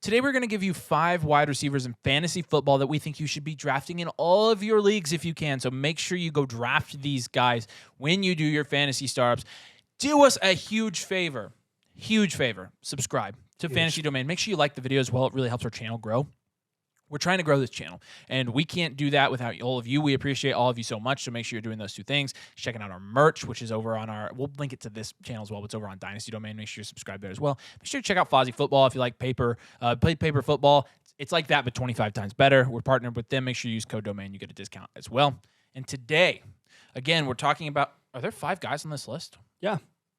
Today we're going to give you 5 wide receivers in fantasy football that we think you should be drafting in all of your leagues if you can. So make sure you go draft these guys when you do your fantasy startups. Do us a huge favor. Subscribe to Fantasy Domain. Make sure you like the video as well. It really helps our channel grow. We're trying to grow this channel, and we can't do that without all of you. We appreciate all of you so much, so make sure you're doing those 2 things. Checking out our merch, which is over on our – we'll link it to this channel as well, but it's over on Dynasty Domain. Make sure you subscribe there as well. Make sure you check out Fozzie Football if you like paper football. It's like that, but 25 times better. We're partnered with them. Make sure you use code DOMAIN. You get a discount as well. And today, again, we're talking about – are there 5 guys on this list? Yeah.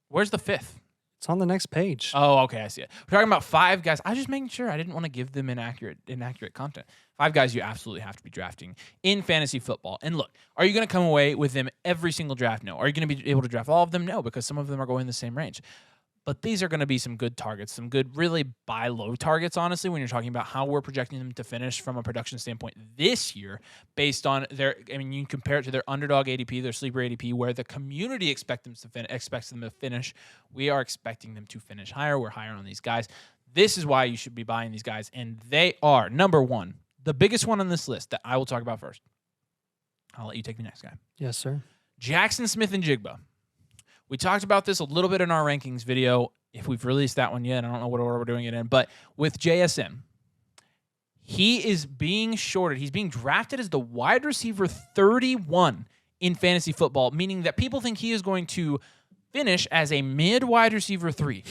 Where's the 5th? It's on the next page. Oh, okay, I see it. We're talking about 5 guys. I was just making sure. I didn't want to give them inaccurate content. 5 guys you absolutely have to be drafting in fantasy football. And look, are you going to come away with them every single draft? No. Are you going to be able to draft all of them? No, because some of them are going in the same range. But these are going to be some good targets, some good really buy low targets, honestly, when you're talking about how we're projecting them to finish from a production standpoint this year based on their, I mean, you can compare it to their underdog ADP, their sleeper ADP, where the community expects them to finish. We are expecting them to finish higher. We're higher on these guys. This is why you should be buying these guys, and they are, number 1, the biggest one on this list that I will talk about first. I'll let you take the next guy. Yes, sir. Jackson Smith-Njigba. We talked about this a little bit in our rankings video. If we've released that one yet, I don't know what order we're doing it in. But with JSN, he is being shorted. He's being drafted as the wide receiver 31 in fantasy football, meaning that people think he is going to finish as a mid-wide receiver 3.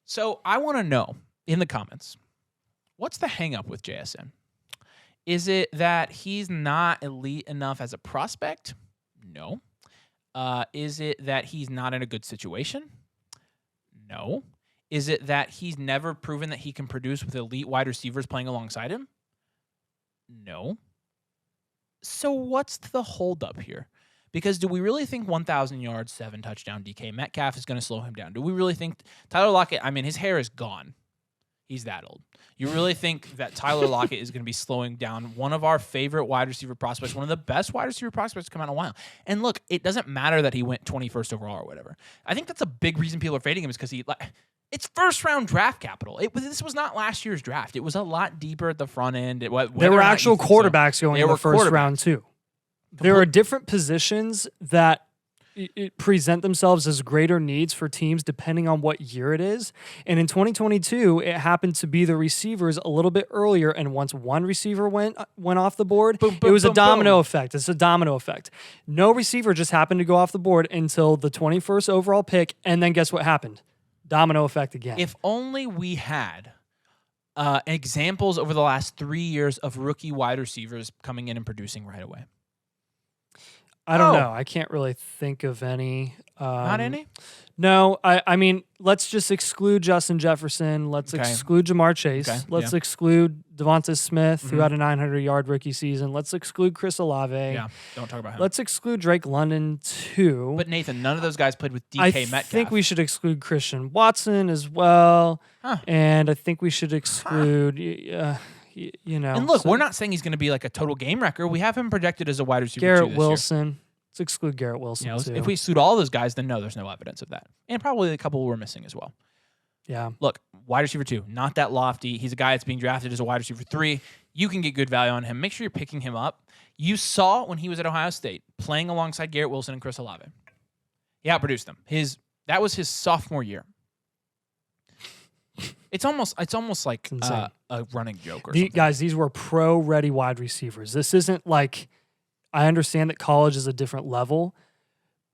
So I want to know in the comments, what's the hang-up with JSN? Is it that he's not elite enough as a prospect? No. Is it that he's not in a good situation? No. Is it that he's never proven that he can produce with elite wide receivers playing alongside him? No. So what's the holdup here? Because do we really think 1,000 yards, 7 touchdown DK Metcalf is going to slow him down? Do we really think Tyler Lockett, I mean, his hair is gone. He's that old. You really think that Tyler Lockett is going to be slowing down one of our favorite wide receiver prospects, one of the best wide receiver prospects to come out in a while? And look, it doesn't matter that he went 21st overall or whatever. I think that's a big reason people are fading him is because it's first-round draft capital. This was not last year's draft. It was a lot deeper at the front end. There were actual quarterbacks going in the first round, too. There are different positions that present themselves as greater needs for teams depending on what year it is. And in 2022, it happened to be the receivers a little bit earlier. And once one receiver went off the board, it was a domino effect. It's a domino effect. No receiver just happened to go off the board until the 21st overall pick. And then guess what happened? Domino effect again. If only we had examples over the last 3 years of rookie wide receivers coming in and producing right away. I don't know. I can't really think of any. Not any? No. I mean, let's just exclude Justin Jefferson. Let's exclude Jamar Chase. Okay. Let's exclude Devonta Smith, who had a 900-yard rookie season. Let's exclude Chris Olave. Yeah, don't talk about him. Let's exclude Drake London, too. But, Nathan, none of those guys played with DK Metcalf. I think we should exclude Christian Watson as well. And I think we should exclude... You know, and look, we're not saying he's going to be like a total game wrecker. We have him projected as a wide receiver. Garrett Wilson. Let's exclude Garrett Wilson. Too. If we exclude all those guys, then no, there's no evidence of that. And probably a couple we're missing as well. Yeah. Look, wide receiver 2, not that lofty. He's a guy that's being drafted as a wide receiver 3. You can get good value on him. Make sure you're picking him up. You saw when he was at Ohio State playing alongside Garrett Wilson and Chris Olave. He outproduced them. That was his sophomore year. It's almost like a running joke or something. Guys, these were pro-ready wide receivers. This isn't like, I understand that college is a different level,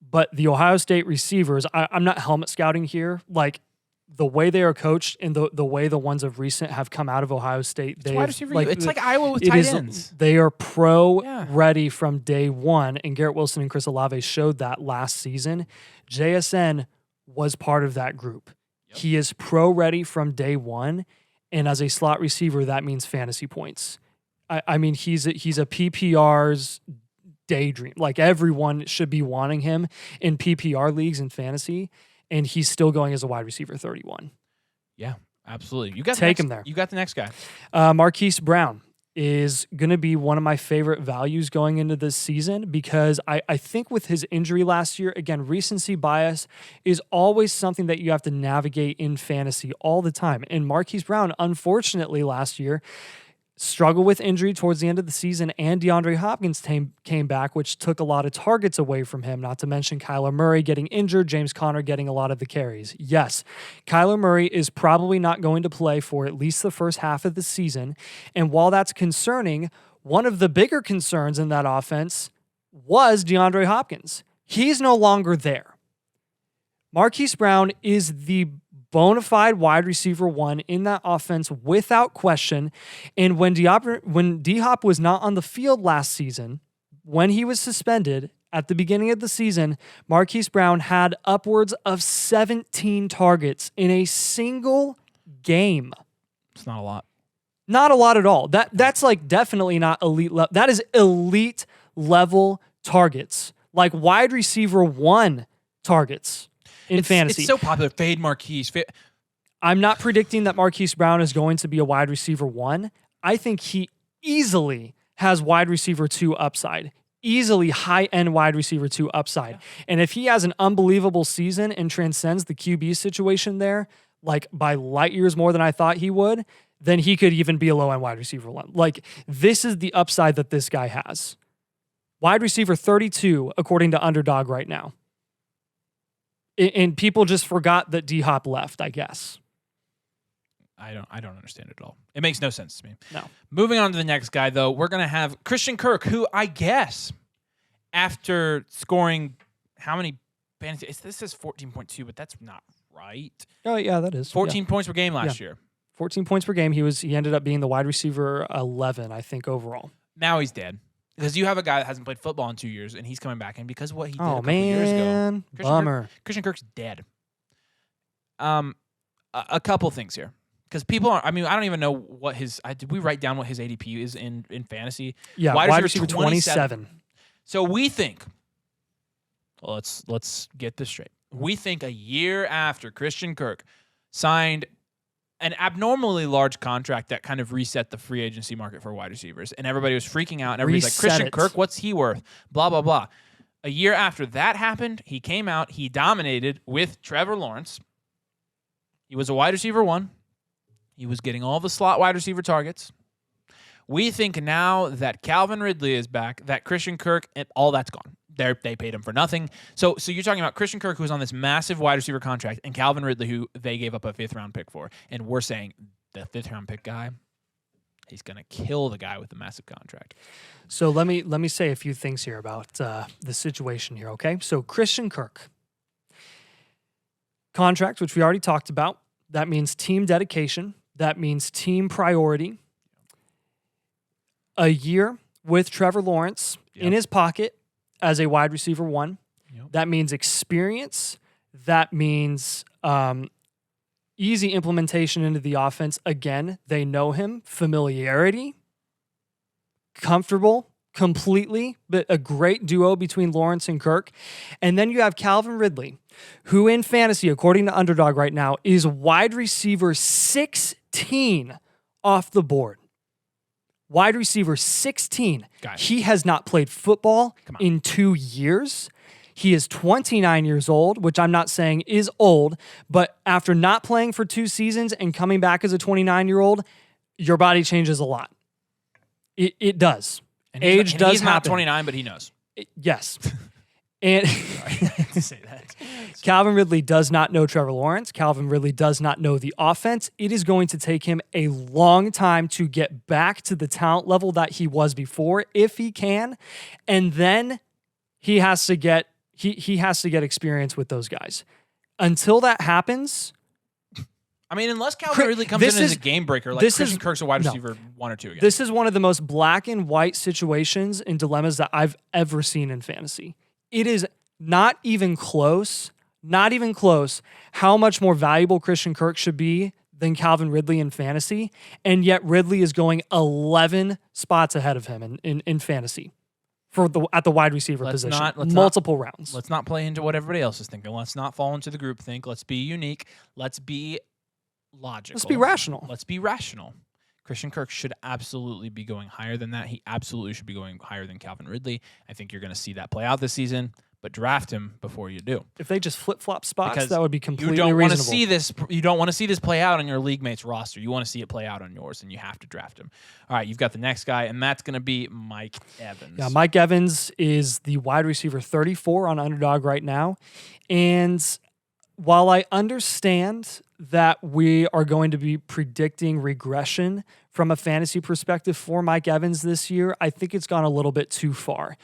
but the Ohio State receivers, I'm not helmet scouting here. Like, the way they are coached and the way the ones of recent have come out of Ohio State. It's like Iowa with tight ends. They are pro-ready from day one, and Garrett Wilson and Chris Olave showed that last season. JSN was part of that group. Yep. He is pro-ready from day one, and as a slot receiver, that means fantasy points. I mean, he's a PPR's daydream. Like, everyone should be wanting him in PPR leagues and fantasy, and he's still going as a wide receiver 31. Yeah, absolutely. You got him there. You got the next guy. Marquise Brown is going to be one of my favorite values going into this season because I think with his injury last year, again, recency bias is always something that you have to navigate in fantasy all the time. And Marquise Brown, unfortunately, last year, struggled with injury towards the end of the season, and DeAndre Hopkins came back, which took a lot of targets away from him, not to mention Kyler Murray getting injured, James Conner getting a lot of the carries. Yes, Kyler Murray is probably not going to play for at least the first half of the season, and while that's concerning, one of the bigger concerns in that offense was DeAndre Hopkins. He's no longer there. Marquise Brown is the bona fide wide receiver 1 in that offense without question. And when D-Hop was not on the field last season, when he was suspended at the beginning of the season, Marquise Brown had upwards of 17 targets in a single game. It's not a lot. Not a lot at all. That's like definitely not elite level. That is elite level targets. Like wide receiver 1 targets. In fantasy. It's so popular. Fade Marquise. I'm not predicting that Marquise Brown is going to be a wide receiver 1. I think he easily has wide receiver 2 upside. Easily high-end wide receiver 2 upside. Yeah. And if he has an unbelievable season and transcends the QB situation there, like by light years more than I thought he would, then he could even be a low-end wide receiver 1. Like, this is the upside that this guy has. Wide receiver 32, according to Underdog right now. And people just forgot that D-Hop left, I guess. I don't understand it at all. It makes no sense to me. No. Moving on to the next guy, though, we're going to have Christian Kirk, who I guess after scoring how many fantasy? This says 14.2, but that's not right. Oh, yeah, that is. 14 points per game last year. 14 points per game. He ended up being the wide receiver 11, I think, overall. Now he's dead. Because you have a guy that hasn't played football in 2 years, and he's coming back. And because of what he did a couple years ago, Christian Kirk's dead. A couple things here. Because people I don't even know what his... did we write down what his ADP is in fantasy? Yeah, wide receiver 27. So we think... Well, let's get this straight. We think a year after Christian Kirk signed an abnormally large contract that kind of reset the free agency market for wide receivers. And everybody was freaking out. And everybody's like, Christian Kirk, what's he worth? Blah, blah, blah. A year after that happened, he came out. He dominated with Trevor Lawrence. He was a wide receiver 1. He was getting all the slot wide receiver targets. We think now that Calvin Ridley is back, that Christian Kirk, and all that's gone. They paid him for nothing. So you're talking about Christian Kirk, who's on this massive wide receiver contract, and Calvin Ridley, who they gave up a 5th-round pick for. And we're saying the 5th-round pick guy, he's going to kill the guy with the massive contract. So let me say a few things here about the situation here, okay? So Christian Kirk. Contract, which we already talked about. That means team dedication. That means team priority. A year with Trevor Lawrence in his pocket as a wide receiver 1. Yep. That means experience. That means easy implementation into the offense. Again, they know him. Familiarity. Comfortable completely, but a great duo between Lawrence and Kirk. And then you have Calvin Ridley, who in fantasy, according to Underdog right now, is wide receiver 16 off the board. Wide receiver 16. He has not played football in 2 years. He is 29 years old, which I'm not saying is old, but after not playing for 2 seasons and coming back as a 29-year-old, your body changes a lot. It does. And age does he's not happen. 29, but he knows. Yes. And Sorry, I had to say that. Calvin Ridley does not know Trevor Lawrence. Calvin Ridley does not know the offense. It is going to take him a long time to get back to the talent level that he was before, if he can. And then he has to get experience with those guys. Until that happens, I mean, unless Calvin Ridley comes in as a game breaker, like Christian Kirk's a wide receiver 1 or 2 again. This is one of the most black and white situations and dilemmas that I've ever seen in fantasy. It is not even close, how much more valuable Christian Kirk should be than Calvin Ridley in fantasy, and yet Ridley is going 11 spots ahead of him in fantasy at the wide receiver position. Multiple rounds. Let's not play into what everybody else is thinking. Let's not fall into the group think. Let's be unique. Let's be logical. Let's be rational. Let's be rational. Christian Kirk should absolutely be going higher than that. He absolutely should be going higher than Calvin Ridley. I think you're going to see that play out this season, but draft him before you do. If they just flip-flop spots, Because that would be completely you don't want to reasonable. see this. You don't want to see this play out on your league mate's roster. You want to see it play out on yours, and you have to draft him. All right, you've got the next guy, and that's going to be Mike Evans. Yeah, Mike Evans is the wide receiver 34 on Underdog right now. And while I understand that we are going to be predicting regression from a fantasy perspective for Mike Evans this year, I think it's gone a little bit too far.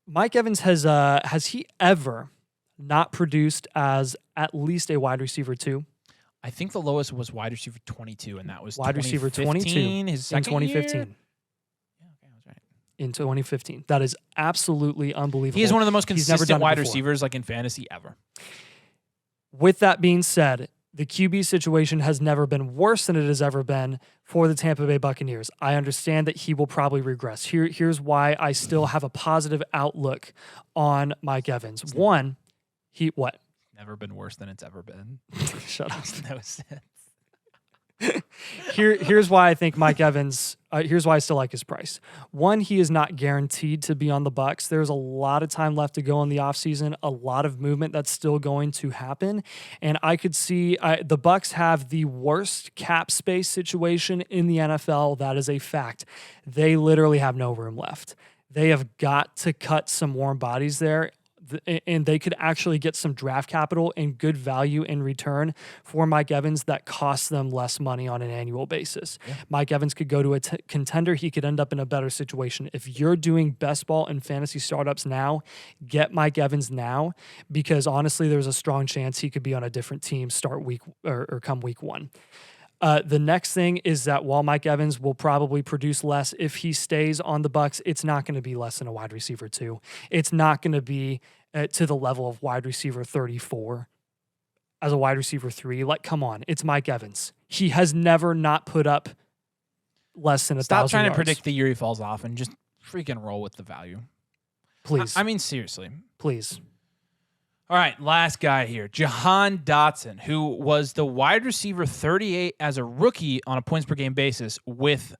Mike Evans has he ever not produced as at least a wide receiver 2? I think the lowest was wide receiver 22, and that was wide receiver 22 his second in 2015. year? Yeah, okay, I was right. In 2015. That is absolutely unbelievable. He is one of the most He's never consistent done it wide before. receivers like in fantasy ever. With that being said, the QB situation has never been worse than it has ever been for the Tampa Bay Buccaneers. I understand that he will probably regress. Here's why I still have a positive outlook on Mike Evans. One, what? Never been worse than it's ever been. Shut up. Makes no sense. Here's why I think Mike Evans. Here's why I still like his price. One, he is not guaranteed to be on the Bucs. There's a lot of time left to go in the offseason, a lot of movement that's still going to happen, and I could see the Bucs have the worst cap space situation in the NFL. That is a fact. They literally have no room left. They have got to cut some warm bodies there. And they could actually get some draft capital and good value in return for Mike Evans that costs them less money on an annual basis. Yeah. Mike Evans could go to a contender. He could end up in a better situation. If you're doing best ball and fantasy startups now, get Mike Evans now, because honestly, there's a strong chance he could be on a different team start week or come week 1. The next thing is that while Mike Evans will probably produce less if he stays on the Bucs, it's not going to be less than a wide receiver 2. It's not going to be to the level of wide receiver 34 as a wide receiver 3. Like, come on, it's Mike Evans. He has never not put up less than 1,000 Stop trying yards. to predict the year he falls off and just freaking roll with the value. Please. I mean, seriously. Please. All right, last guy here, Jahan Dotson, who was the wide receiver 38 as a rookie on a points per game basis with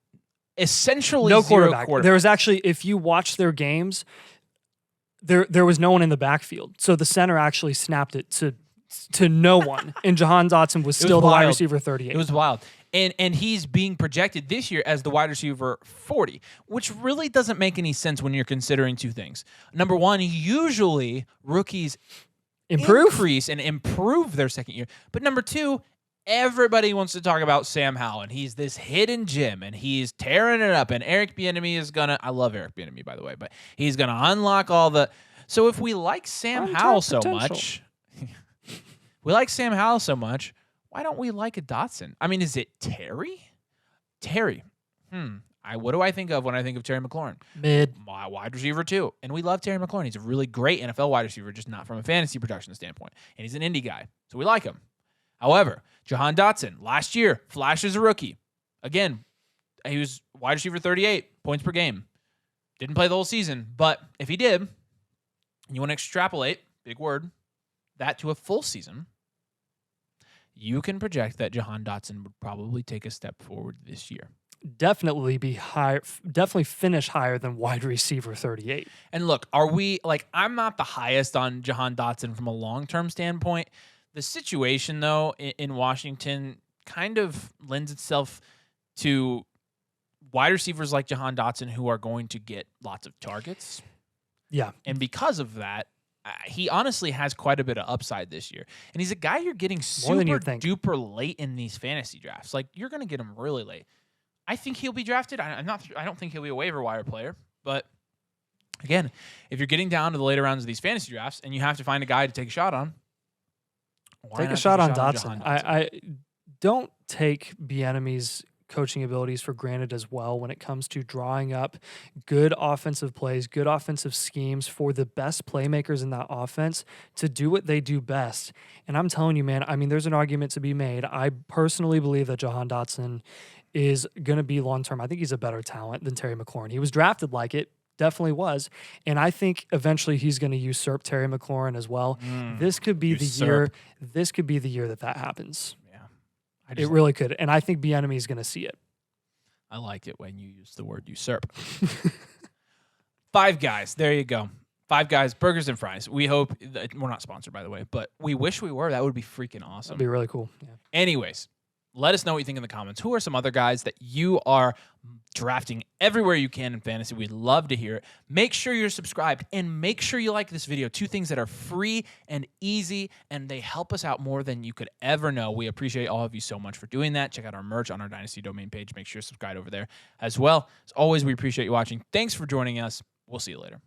essentially no zero quarterback. There was actually, if you watch their games, there was no one in the backfield. So the center actually snapped it to no one. And Jahan Dotson was still the wide receiver 38. It was wild. And he's being projected this year as the wide receiver 40, which really doesn't make any sense when you're considering two things. Number one, usually rookies increase and improve their second year. But number two, everybody wants to talk about Sam Howell, and he's this hidden gem, and he's tearing it up. And Eric Bieniemy is gonna. I love Eric Bieniemy, by the way, but he's gonna unlock all the. So if we like Sam Howell so much, why don't we like a Dotson? I mean, is it Terry? What do I think of when I think of Terry McLaurin? Mid. My wide receiver, too. And we love Terry McLaurin. He's a really great NFL wide receiver, just not from a fantasy production standpoint. And he's an indie guy, so we like him. However, Jahan Dotson, last year, flashed as a rookie. Again, he was wide receiver 38, points per game. Didn't play the whole season, but if he did, you want to extrapolate, big word, that to a full season, you can project that Jahan Dotson would probably take a step forward this year. Definitely be higher, definitely finish higher than wide receiver 38. And look, I'm not the highest on Jahan Dotson from a long-term standpoint. The situation, though, in Washington kind of lends itself to wide receivers like Jahan Dotson who are going to get lots of targets. Yeah. And because of that, he honestly has quite a bit of upside this year. And he's a guy you're getting super duper late in these fantasy drafts. Like, you're going to get him really late. I think he'll be drafted. I don't think he'll be a waiver wire player. But, again, if you're getting down to the later rounds of these fantasy drafts and you have to find a guy to take a shot on, take a shot on Dotson. I don't take Bieniemy's coaching abilities for granted as well when it comes to drawing up good offensive plays, good offensive schemes for the best playmakers in that offense to do what they do best. And I'm telling you, man, I mean, there's an argument to be made. I personally believe that Jahan Dotson is going to be long-term. I think he's a better talent than Terry McLaurin. He was drafted like it. Definitely was. And I think eventually he's going to usurp Terry McLaurin as well. This could be the year. This could be the year that happens. Yeah. It really could. And I think Bieniemy is going to see it. I like it when you use the word usurp. Five Guys. There you go. Five Guys, burgers and fries. We hope that we're not sponsored, by the way, but we wish we were. That would be freaking awesome. That'd be really cool. Yeah. Anyways, let us know what you think in the comments. Who are some other guys that you are drafting everywhere you can in fantasy? We'd love to hear it. Make sure you're subscribed and make sure you like this video. 2 things that are free and easy, and they help us out more than you could ever know. We appreciate all of you so much for doing that. Check out our merch on our Dynasty domain page. Make sure you're subscribed over there as well. As always, we appreciate you watching. Thanks for joining us. We'll see you later.